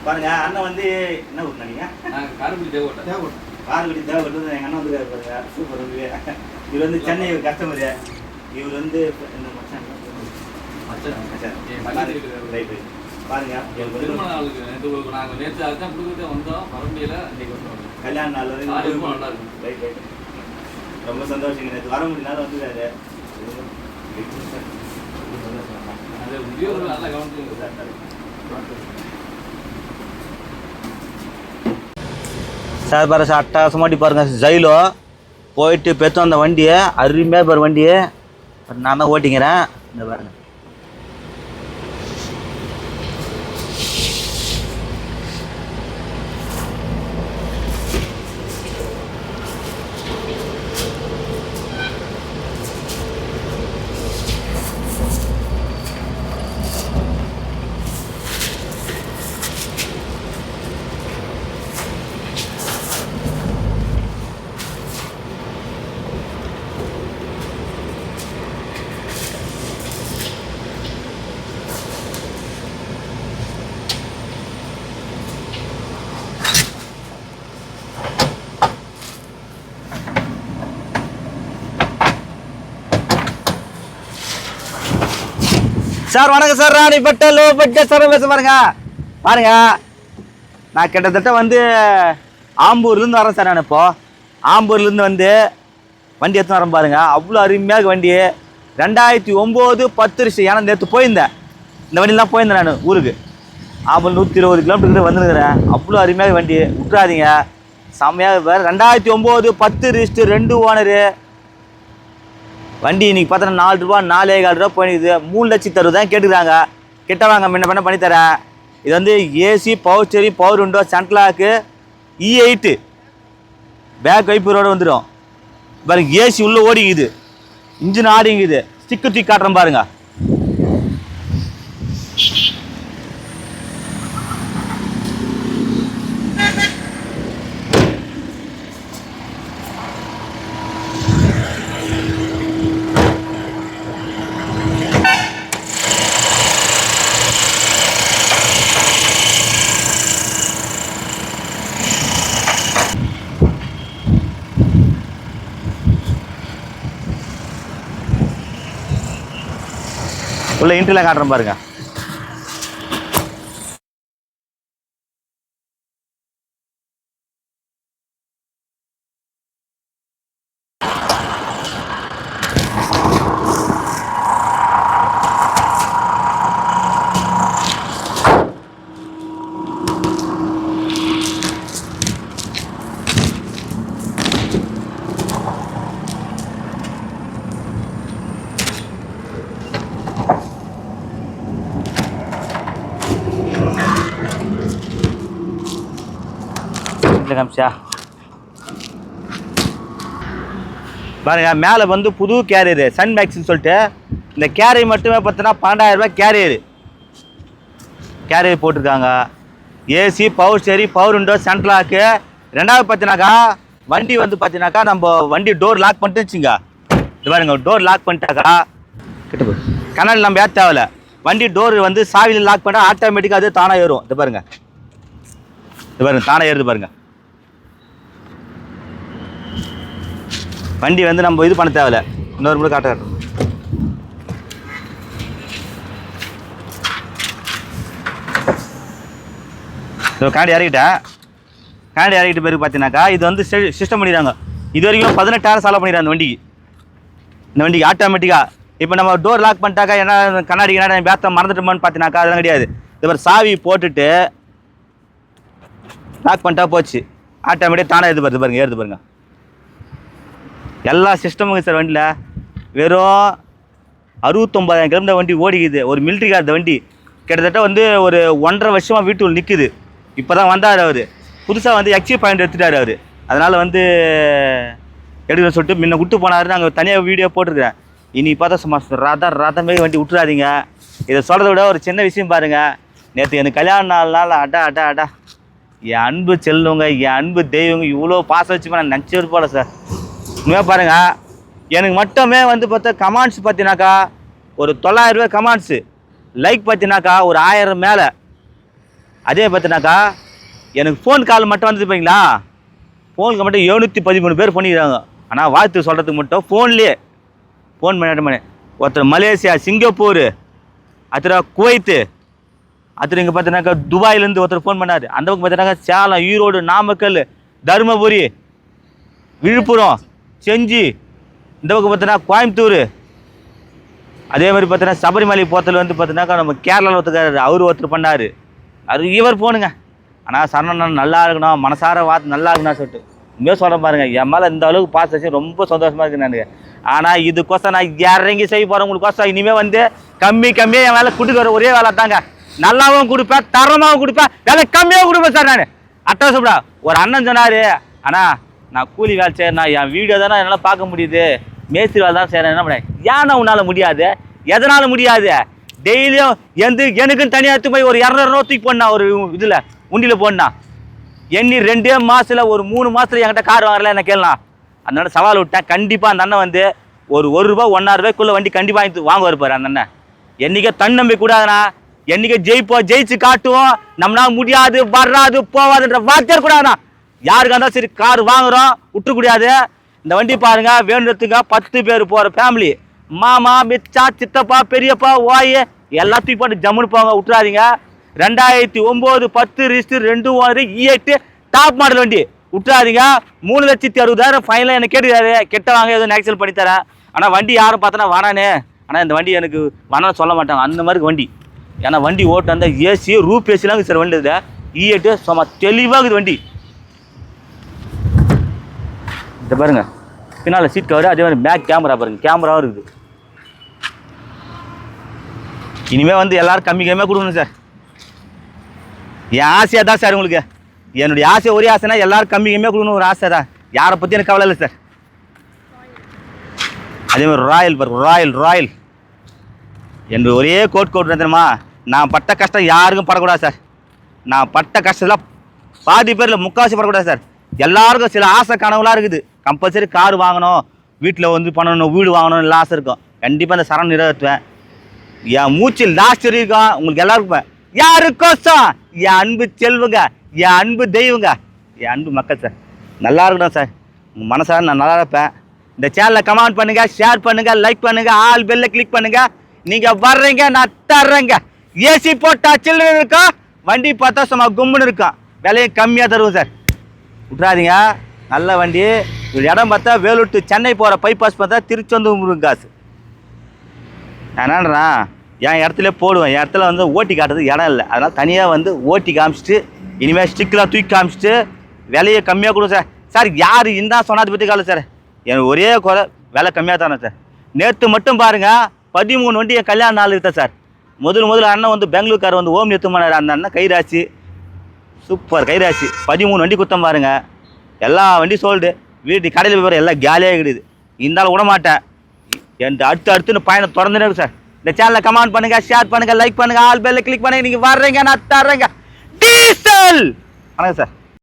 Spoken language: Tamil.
பாருங்க அண்ணன் வந்து என்ன ஊர் நினைங்க காரைக்குடி தேவகோட்டை காரைக்குடி தேவகோட்டை எங்கள் அண்ணன் வந்து பாருங்க சூப்பர் வந்து இவர் வந்து சென்னை கஸ்டமர் இவர் வந்து இந்த மச்சான் பாருங்க திருமண நாளுக்கு நாங்கள் நேற்று அதுதான் கொடுத்துட்டே வந்தோம் வர முடியல இன்னைக்கு வந்தோம் கல்யாண நாள் வந்து நல்லா இருக்கும் ரைட் ரைட் ரொம்ப சந்தோஷங்க நேற்று வர முடியல வந்துருக்காரு அது உத்தியோகம் நல்லா கவனிச்சுங்க சார் சார் பாரு சார் அட்டகாசமாட்டி பாருங்க ஜெயிலோ போயிட்டு பெற்றோம் அந்த வண்டியை அருமையாக பாரு வண்டியை நான் தான் ஓட்டிங்கிறேன் இந்த பாருங்க சார் வணக்கம் சார் ராணிப்பட்ட லோ பட்ஜெட் சார் பேச பாருங்க பாருங்க நான் கிட்டத்தட்ட வந்து ஆம்பூர்லேருந்து வரேன் சார் நான் இப்போ ஆம்பூர்லேருந்து வந்து வண்டி எடுத்து வரேன் பாருங்க அவ்வளோ அருமையாக வண்டி 2009 10 ஏன்னா நேற்று போயிருந்தேன் இந்த வண்டியெலாம் போயிருந்தேன் நான் ஊருக்கு ஆம்பூர் 120 கிலோமீட்டர் வந்துருக்கிறேன் அவ்வளோ அருமையாக வண்டி விட்டுறாதீங்க செம்மையாக வேறு 2009 10 2 ஓனரு வண்டி இன்னைக்கு பார்த்தோன்னா 4 ரூபா 4.25 ரூபா போயிடுது 3,60,000 தான் கேட்டுக்கிறாங்க கிட்ட வாங்க முன்ன பண்ண பண்ணித்தரேன் இது வந்து AC power steering power window central lock E8 back வைப்பரோடு வந்துடும் பாருங்க ஏசி உள்ளே ஓடிக்குது இன்ஜின் ஆடிங்குது ஸ்டிக்கர் தூக்கி காட்டுறேன் பாருங்க உள்ள இன்ட்ரில காட்டுறேன் பாருங்க காமிச்சா பாருங்க மேலே வந்து புது கேரியரு சன் மேக்ஸ்ன்னு சொல்லிட்டு இந்த கேரியர் மட்டுமே பார்த்தோன்னா 12,000 ரூபாய் கேரியர் போட்டிருக்காங்க AC power steering power window சென்ட்லாக்கு ரெண்டாவது பார்த்தீங்கன்னாக்கா வண்டி வந்து பார்த்தீங்கன்னாக்கா நம்ம வண்டி டோர் லாக் பண்ணிட்டு வச்சுங்க இது பாருங்க டோர் லாக் பண்ணிட்டாக்கா கிட்ட போய் கண்ணாடி நம்ம ஏற்ற தேவையில்ல வண்டி டோர் வந்து சாவியில் லாக் பண்ணால் ஆட்டோமேட்டிக்காக அது தானாக ஏறும் இது பாருங்க தானாக ஏறுது பாருங்க வண்டி வந்து நம்ம இது பண்ண தேவையில்ல இன்னொரு முறை காட்டுறோம் காண்டி இறக்கிட்ட பிறகு பார்த்தீங்கன்னாக்கா இது வந்து சிஸ்டம் பண்ணிடுறாங்க இது வரைக்கும் 18,000 செலவு பண்ணிடுறாங்க இந்த வண்டிக்கு ஆட்டோமேட்டிக்காக இப்போ நம்ம டோர் லாக் பண்ணிட்டாக்கா என்ன கண்ணாடி பேத்த மறந்துட்டோமான்னு பார்த்தீங்கன்னாக்கா அதெல்லாம் கிடையாது இது மாதிரி சாவி போட்டுட்டு லாக் பண்ணிட்டா போச்சு ஆட்டோமேட்டிக்காக தானே ஏறுது பாருங்க எல்லா சிஸ்டமுங்க சார் வண்டியில் வெறும் 69,000 கிலோமீட்டர் வண்டி ஓடிக்குது ஒரு மிலிட்ரி கார் வண்டி கிட்டத்தட்ட வந்து ஒரு 1.5 வருஷமாக வீட்டுக்குள்ள நிற்குது இப்போ தான் வந்தார் அவர் புதுசாக வந்து எக்ஸி பாயிண்ட் எடுத்துட்டார் அவர் அதனால் வந்து எடுக்கணும்னு சொல்லிட்டு முன்ன விட்டு போனார் நாங்கள் தனியாக வீடியோ போட்டிருக்கிறேன் இன்னைக்கு பார்த்தா சும்மா ரதமே வண்டி விட்டுறாதீங்க இதை சொல்கிறத விட ஒரு சின்ன விஷயம் பாருங்கள் நேற்று எனக்கு கல்யாண நாள் அடா என் அன்பு செல்லுங்க என் அன்பு தெய்வங்க இவ்வளோ பாசம் வச்சுப்பா நான் நினச்சி போல சார் உண்மையாக பாருங்கள் எனக்கு மட்டுமே வந்து பார்த்தா கமெண்ட்ஸ் பார்த்தீங்கன்னாக்கா ஒரு 900 ரூபாய் கமெண்ட்ஸு லைக் பார்த்தீங்கன்னாக்கா ஒரு 1000 மேலே அதே பார்த்தினாக்கா எனக்கு ஃபோன் கால் மட்டும் வந்து போய்ங்களா, ஃபோனுக்கு மட்டும் 713 பேர் பண்ணிக்கிறாங்க. ஆனால் வாழ்த்து சொல்கிறதுக்கு மட்டும் ஃபோன்லேயே ஃபோன் பண்ணி ஒருத்தர் மலேசியா, சிங்கப்பூர், அத்தனை குவைத்து, அத்தனை இங்கே பார்த்தினாக்கா துபாயிலேருந்து ஒருத்தர் ஃபோன் பண்ணார். அந்த பக்கம் பார்த்தினாக்கா சேலம், ஈரோடு, நாமக்கல், தருமபுரி, விழுப்புரம், செஞ்சி, இந்த பக்கம் பார்த்தீங்கன்னா கோயம்புத்தூர். அதே மாதிரி பார்த்தீங்கன்னா சபரிமலை போத்தில் வந்து பார்த்தீங்கன்னாக்கா நம்ம கேரளாவில் ஒருத்தர் அவர் ஒருத்தர் பண்ணார். அது இவர் போனுங்க. ஆனால் சரணன் நல்லா இருக்கணும், மனசார வார்த்தை நல்லா இருக்கணும் சொல்லிட்டு உண்மையாக சொல்கிறேன் பாருங்கள். என் மேலே இந்த அளவுக்கு பாஸ் வச்சு ரொம்ப சந்தோஷமாக இருக்குது எனக்கு. ஆனால் இதுக்கோசம் நான் இறங்கி செய்ய போகிறவங்களுக்கோசம் இனிமேல் வந்து கம்மியாக என் வேலை கொடுக்குற ஒரே வேலை தாங்க. நல்லாவும் கொடுப்பேன், தரமாகவும் கொடுப்பேன், வேலை கம்மியாகவும் கொடுப்பேன் சார். நான் அட்டா ஒரு அண்ணன் சொன்னார், ஆனால் நான் கூலி வேலை செய்யறேண்ணா, என் வீடியோ தானே என்னால் பார்க்க முடியுது, மேஸ்திரி வேலை தான் செய்கிறேன், என்ன பண்ணேன் ஏன்னா உன்னால் முடியாது, எதனால் முடியாது, டெய்லியும் எனக்குன்னு தனியாக எடுத்து போய் ஒரு 200 ரூபா தூக்கி போடணா, ஒரு இதில் உண்டியில் போடணா, எண்ணி 2 மாதத்தில் ஒரு 3 மாதத்தில் என்கிட்ட கார் வாங்கல என்ன கேட்கலாம். அதனால சவால் விட்டேன். கண்டிப்பாக அந்த அண்ணன் வந்து ஒரு ரூபா 1.5 ரூபாய்க்குள்ளே வண்டி கண்டிப்பாக வாங்க வருப்பார் அந்த அண்ணன். என்றைக்கே தன்னம்பி கூடாதுண்ணா, என்றைக்கே ஜெயிச்சு காட்டுவோம், நம்மளால முடியாது, வராது, போவாதுன்ற வார்த்தையே கூடாதுண்ணா. யாருக்கா இருந்தாலும் சரி கார் வாங்குகிறோம் விட்டுக்கூடாது. இந்த வண்டி பாருங்க, வேணுறதுங்க 10 பேர் போகிற ஃபேமிலி, மாமா, மிச்சா, சித்தப்பா, பெரியப்பா, ஓய் எல்லாத்தையும் போட்டு ஜம்முன்னு போங்க, விட்டுறாதீங்க. 2009 10 register 2 owner E8 top model வண்டி, விட்டுறாதீங்க. 3,60,000 ஃபைனலாக எனக்கு கேட்டுக்காரு, கெட்ட வாங்க எதுவும் நேக்சல் பண்ணித்தரேன். ஆனால் வண்டி யாரும் பார்த்தோன்னா வரானே, ஆனால் இந்த வண்டி எனக்கு வேணான்னு சொல்ல மாட்டாங்க, அந்த மாதிரி வண்டி. ஏன்னா வண்டி ஓட்டு அந்த ஏசி ரூப் ஏசிலாம் சார் வண்டி இது E8 சும்மா தெளிவாக இருக்குது வண்டி. இதை பாருங்க, பின்னால் சீட் கவர், அதே மாதிரி பேக் கேமரா பாருங்க, கேமராவும் இருக்குது. இனிமேல் வந்து எல்லோரும் கம்மியாக கொடுக்கணும் சார். என் ஆசையாக தான் சார் உங்களுக்கு, என்னுடைய ஆசை ஒரே ஆசைனா எல்லோரும் கம்மியாக கொடுக்கணும் ஒரு ஆசை தான். யாரை பற்றி எனக்கு கவலை இல்லை சார். அதே மாதிரி ராயல் பாருங்க, ராயல் என்று ஒரே கோட் தெரியுமா, நான் பட்ட கஷ்டம் யாருக்கும் படக்கூடாது சார். நான் பட்ட கஷ்டத்தில் பாதி பேர் இல்லை, முக்கால்வாசி படக்கூடாது சார். எல்லாருக்கும் சில ஆசை கனவுலாம் இருக்குது. கம்பல்சரி கார் வாங்கணும், வீட்டில் வந்து பண்ணணும், வீடு வாங்கணும், எல்லாம் ஆசை இருக்கும். கண்டிப்பாக அந்த சரணம் நிறைவேற்றுவேன். என் மூச்சு லாஸ்ட் இருக்கும் உங்களுக்கு எல்லாருக்கும். யாருக்கோசம் என் அன்பு செல்வங்க, என் அன்பு தெய்வங்க, என் அன்பு மக்கள் சார். நல்லா இருக்கணும் சார், உங்கள் மனசார நான் நல்லா இருப்பேன். இந்த சேனலை கமெண்ட் பண்ணுங்கள், ஷேர் பண்ணுங்கள், லைக் பண்ணுங்கள், ஆல் பெல்லை கிளிக் பண்ணுங்கள். நீங்கள் வர்றீங்க, நான் தர்றேங்க. ஏசி போட்டால் சில்லு இருக்கும், வண்டி பார்த்தா சும்மா கும்முன்னு இருக்கும், விலையும் கம்மியாக தருவோம் சார். விட்றாதீங்க, நல்ல வண்டி. ஒரு இடம் பார்த்தா வேலூர் டு சென்னை போகிற பைபாஸ் பார்த்தா திருச்செந்தூர் காசு. நான் என்னன்றேன், என் இடத்துல போடுவேன். என் இடத்துல வந்து ஓட்டி காட்டுறதுக்கு இடம் இல்லை, அதனால் தனியாக வந்து ஓட்டி காமிச்சிட்டு இனிமேல் ஸ்டிக்கெலாம் தூக்கி காமிச்சிட்டு விலையை கம்மியாக கொடுங்க சார். சார் யார் இந்த சொன்னாது பற்றி கால சார், எனக்கு ஒரே குறை விலை கம்மியாக தானே சார். நேற்று மட்டும் பாருங்கள் 13 வண்டி என் கல்யாண நாள் இருக்கா சார். முதல்ல அண்ணன் வந்து பெங்களூர்கார் வந்து ஓம் நிறுத்தமானார். அந்த அண்ணன் கைராசி, சூப்பர் கைராசி. 13 வண்டி குத்தம் பாருங்க, எல்லா வண்டி சோல்டு. வீட்டு கடையில் போய் எல்லாம் காலியாக கிடையாது. இருந்தாலும் விட மாட்டேன், என் அடுத்துன்னு பயணம் தொடர்ந்துனே இருக்கு சார். இந்த சேனலை கமெண்ட் பண்ணுங்கள், ஷேர் பண்ணுங்கள், லைக் பண்ணுங்கள், ஆல் பெல்லை கிளிக் பண்ணுங்கள். நீங்கள் வர்றீங்க, நான் தர்றேங்க. டீசல் வணக்கம் சார்.